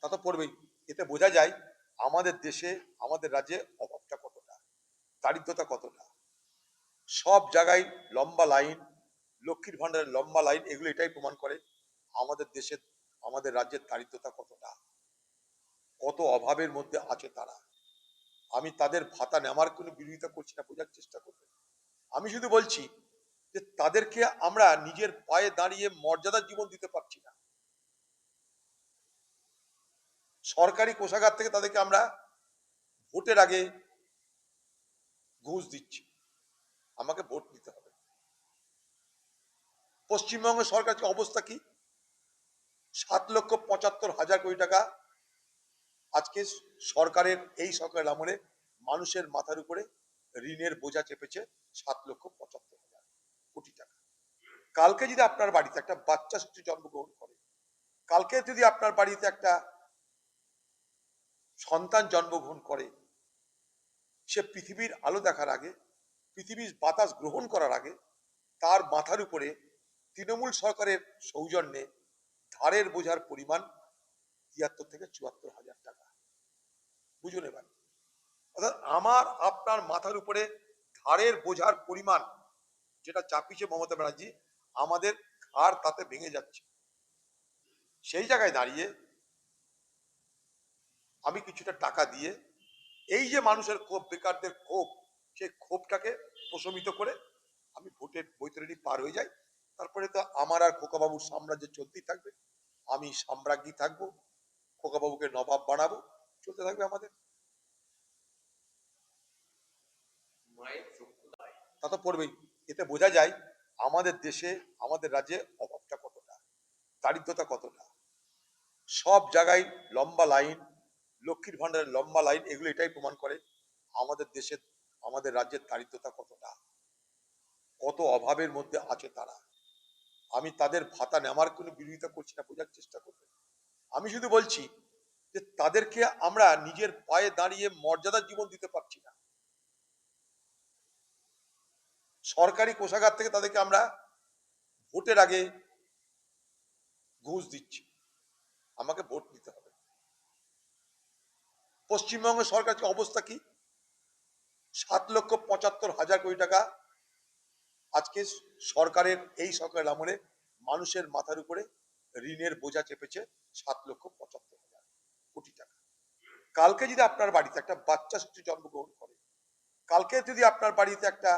তা তো পড়বেই। এতে বোঝা যায় আমাদের দেশে, আমাদের রাজ্যে অভাবটা কতটা, দারিদ্রতা কতটা। সব জায়গায় লম্বা লাইন, লক্ষ্মীর ভান্ডারের লম্বা লাইন, এগুলো এটাই প্রমাণ করে আমাদের দেশের, আমাদের রাজ্যের দারিদ্রতা কতটা, কত অভাবের মধ্যে আছে তারা। আমি তাদের ভাতা নেওয়ার কোনো বিরোধিতা করছি না, বোঝার চেষ্টা করবেন। আমি শুধু বলছি যে তাদেরকে আমরা নিজের পায়ে দাঁড়িয়ে মর্যাদার জীবন দিতে পারছি না। সরকারি কোষাগার থেকে তাদেরকে আমরা ভোটের আগে ঘুষ দিচ্ছি, আমাকে ভোট দিতে হবে। পশ্চিমবঙ্গ সরকারের অবস্থা কি? 7,75,000 কোটি টাকা আজকে সরকারের, এই সরকারের আমলে মানুষের মাথার উপরে ঋণের বোঝা চেপেছে 7,75,000 কোটি টাকা। কালকে যদি আপনার বাড়িতে একটা বাচ্চা শিশু জন্মগ্রহণ করে, কালকে যদি আপনার বাড়িতে একটা সন্তান জন্মগ্রহণ করে, সে পৃথিবীর আলো দেখার আগে, পৃথিবীর বাতাস গ্রহণ করার আগে, তার মাথার উপরে তৃণমূল সরকারের সৌজন্যে ধারের বোঝার পরিমাণ 73,000 থেকে 74,000 টাকা। বুঝুন এবার, অর্থাৎ আমার আপনার মাথার উপরে ধারের বোঝার পরিমাণ যেটা চাপিয়েছে মমতা ব্যানার্জি, আমাদের ঘাড় তাতে ভেঙে যাচ্ছে। সেই জায়গায় দাঁড়িয়ে আমি কিছুটা টাকা দিয়ে এই যে মানুষের ক্ষোভ, বেকারদের ক্ষোভ, সেই ক্ষোভটাকে প্রশমিত করে আমি ভোটের বৈতরণী পার হয়ে যাই। তারপরে তো আমার আর খোকাবাবুর সাম্রাজ্য চলতেই থাকবে, আমি সাম্রাজ্ঞী থাকবো, খোকাবাবুকে নবাব বানাবো, চলতে থাকবে আমাদের। তা তো পড়বেই। এতে বোঝা যায় আমাদের দেশে, আমাদের রাজ্যে অভাবটা কতটা, দারিদ্রতা কতটা। সব জায়গায় লম্বা লাইন, লক্ষ্মীর ভান্ডারের লম্বা লাইন, এগুলো এটাই প্রমাণ করে আমাদের দেশের, আমাদের রাজ্যের দারিদ্রতা কতটা, কত অভাবের মধ্যে আছে তারা। আমি তাদের ভাতা নেওয়ার কোনো বিরোধিতা করছি না, বোঝার চেষ্টা করবেন। আমি শুধু বলছি যে তাদেরকে আমরা নিজের পায়ে দাঁড়িয়ে মর্যাদার জীবন দিতে পারছি না। সরকারি কোষাগার থেকে তাদেরকে আমরা ভোটের আগে ঘুষ দিচ্ছি, আমাকে ভোট দিতে হবে। পশ্চিমবঙ্গ সরকারের অবস্থা কি? 7,75,000 কোটি টাকা আজকে সরকারের, এই সরকারের আমলে মানুষের মাথার উপরে ঋণের বোঝা চেপেছে 7,75,000 কোটি টাকা। কালকে যদি আপনার বাড়িতে একটা বাচ্চা শিশু জন্মগ্রহণ করে, কালকে যদি আপনার বাড়িতে একটা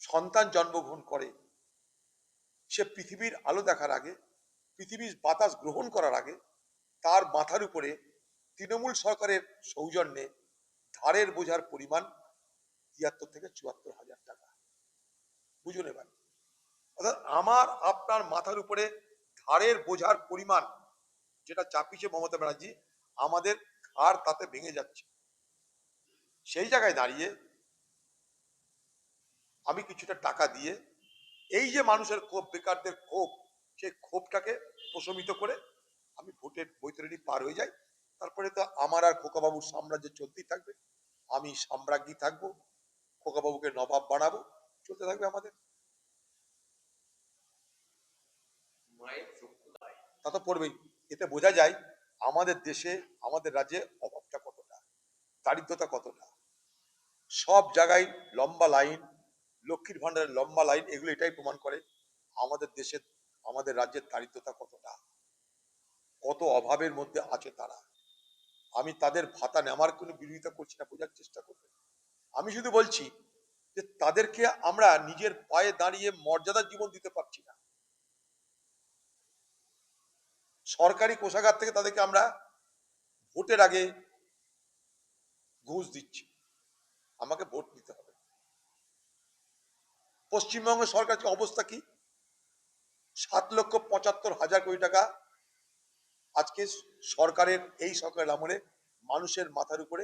সন্তান জন্মগ্রহণ করে, সে পৃথিবীর আলো দেখার আগে, পৃথিবীর বাতাস গ্রহণ করার আগে, তার মাথার উপরে তৃণমূল সরকারের সৌজন্যে ধারের বোঝার পরিমাণ 73,000 থেকে 74,000 টাকা। বুঝুন এবার, অর্থাৎ আমার আপনার মাথার উপরে ধারের বোঝার পরিমাণ যেটা চাপিয়েছে মমতা ব্যানার্জি, আমাদের ঘাড় তাতে ভেঙে যাচ্ছে। সেই জায়গায় দাঁড়িয়ে আমি কিছুটা টাকা দিয়ে এই যে মানুষের ক্ষোভ, বেকারদের ক্ষোভ, সেই ক্ষোভটাকে প্রশমিত করে আমি ভোটের বৈতরণী পার হয়ে যাই। তারপরে তো আমার আর খোকাবাবুর সাম্রাজ্য চলতেই থাকবে, আমি সাম্রাজ্ঞী থাকবো, খোকাবাবুকে নবাব বানাবো, চলতে থাকবে আমাদের। তা তো পড়বেই। এতে বোঝা যায় আমাদের দেশে, আমাদের রাজ্যে অভাবটা কতটা, দারিদ্রতা কতটা। সব জায়গায় লম্বা লাইন, লক্ষ্মীর ভান্ডারের লম্বা লাইন, এগুলো এটাই প্রমাণ করে আমাদের দেশের, আমাদের রাজ্যের দারিদ্রতা কতটা, কত অভাবের মধ্যে আছে তারা। আমি তাদের ভাতা নেওয়ার কোনো বিরোধিতা করছি না, বোঝার চেষ্টা করবেন। আমি শুধু বলছি যে তাদেরকে আমরা নিজের পায়ে দাঁড়িয়ে মর্যাদার জীবন দিতে পারছি না। সরকারি কোষাগার থেকে তাদেরকে আমরা ভোটের আগে ঘুষ দিচ্ছি, আমাকে ভোট দিতে হবে। পশ্চিমবঙ্গ সরকারের অবস্থা কি? 7,75,000 কোটি টাকা আজকে সরকারের, এই সরকারের আমলে মানুষের মাথার উপরে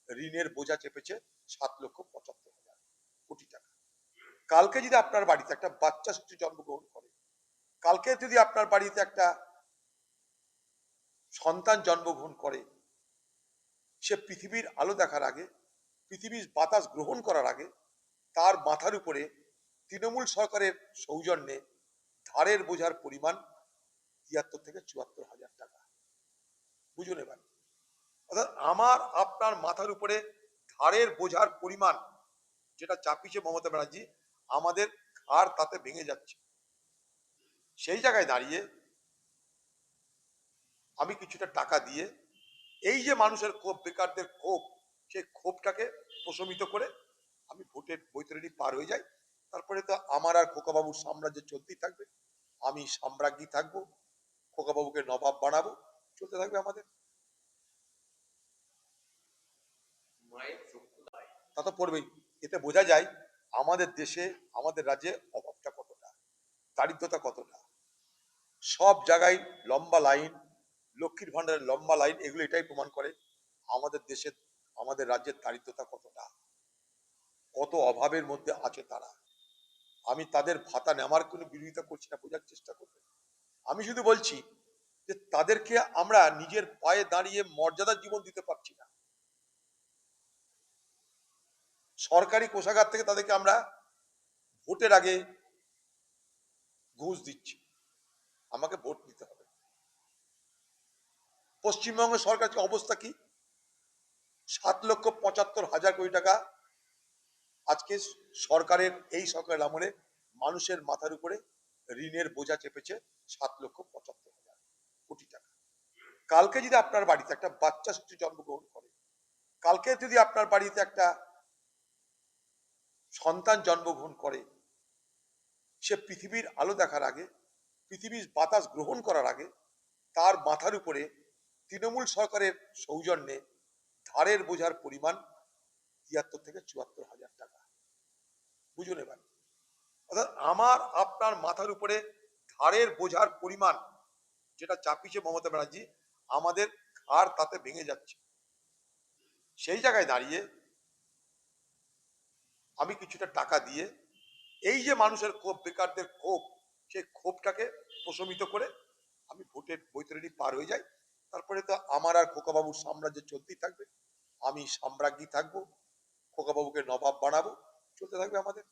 ঋণের বোঝা চেপেছে 7,75,000 কোটি টাকা। কালকে যদি আপনার বাড়িতে একটা বাচ্চা শিশু জন্মগ্রহণ করে, কালকে যদি আপনার বাড়িতে একটা সন্তান জন্মগ্রহণ করে, সে পৃথিবীর আলো দেখার আগে, পৃথিবীর বাতাস গ্রহণ করার আগে, তার মাথার উপরে তৃণমূল সরকারের সৌজন্যে ধারের বোঝার পরিমাণ 73,000 থেকে 74,000 টাকা। বুঝুন এবার, অর্থাৎ আমার আপনার মাথার উপরে ধারের বোঝার পরিমাণ যেটা চাপিয়েছে মমতা ব্যানার্জি, আমাদের ঘাড় তাতে ভেঙে যাচ্ছে। সেই জায়গায় দাঁড়িয়ে আমি কিছুটা টাকা দিয়ে এই যে মানুষের ক্ষোভ, বেকারদের ক্ষোভ, সেই ক্ষোভটাকে প্রশমিত করে আমি ভোটের বৈতরণী পার হয়ে যাই। তারপরে তো আমার আর খোকাবাবুর সাম্রাজ্য চলতেই থাকবে, আমি সাম্রাজ্ঞী থাকবো, খোকাবাবুকে নবাব বানাবো, চলতে থাকবে আমাদের। তা তো পড়বেই। এতে বোঝা যায় আমাদের দেশে, আমাদের রাজ্যে অভাবটা কতটা, দারিদ্রতা কতটা। সব জায়গায় লম্বা লাইন, লক্ষ্মীর ভান্ডারের লম্বা লাইন, এগুলো এটাই প্রমাণ করে আমাদের দেশের, আমাদের রাজ্যের দারিদ্রতা কতটা, কত অভাবের মধ্যে আছে তারা। আমি তাদের ভাতা নেওয়ার কোনো বিরোধিতা করছি না, বোঝার চেষ্টা করবে। আমি শুধু বলছি যে তাদেরকে আমরা নিজের পায়ে দাঁড়িয়ে মর্যাদার জীবন দিতে পারছি না। সরকারি কোষাগার থেকে তাদেরকে আমরা ভোটের আগে ঘুষ দিচ্ছি, আমাকে ভোট দিতে হবে। পশ্চিমবঙ্গ সরকারের অবস্থা কি? 7,75,000 কোটি টাকা আজকে সরকারের, এই সরকারের আমলে মানুষের মাথার উপরে ঋণের বোঝা চেপেছে 7,75,000 কোটি টাকা। কালকে যদি আপনার বাড়িতে একটা বাচ্চা শিশু জন্মগ্রহণ করে, কালকে যদি আপনার বাড়িতে একটা সন্তান জন্মগ্রহণ করে, সে পৃথিবীর আলো দেখার আগে, পৃথিবীর বাতাস গ্রহণ করার আগে, তার মাথার উপরে তৃণমূল সরকারের সৌজন্যে ধারের বোঝার পরিমাণ 73,000 থেকে 74,000 টাকা। বুঝুন এবার, অর্থাৎ আমার আপনার মাথার উপরে ধারের বোঝার পরিমাণ যেটা চাপিয়েছে মমতা ব্যানার্জি, আমাদের ঘাড় তাতে ভেঙে যাচ্ছে। সেই জায়গায় দাঁড়িয়ে আমি কিছুটা টাকা দিয়ে এই যে মানুষের ক্ষোভ, বেকারদের ক্ষোভ, সেই ক্ষোভটাকে প্রশমিত করে আমি ভোটের বৈতরণী পার হয়ে যাই। তারপরে তো আমার আর খোকাবাবুর সাম্রাজ্য চলতেই থাকবে, আমি সাম্রাজ্ঞী থাকবো, খোকাবাবুকে নবাব বানাবো, চলতে থাকবে আমাদের।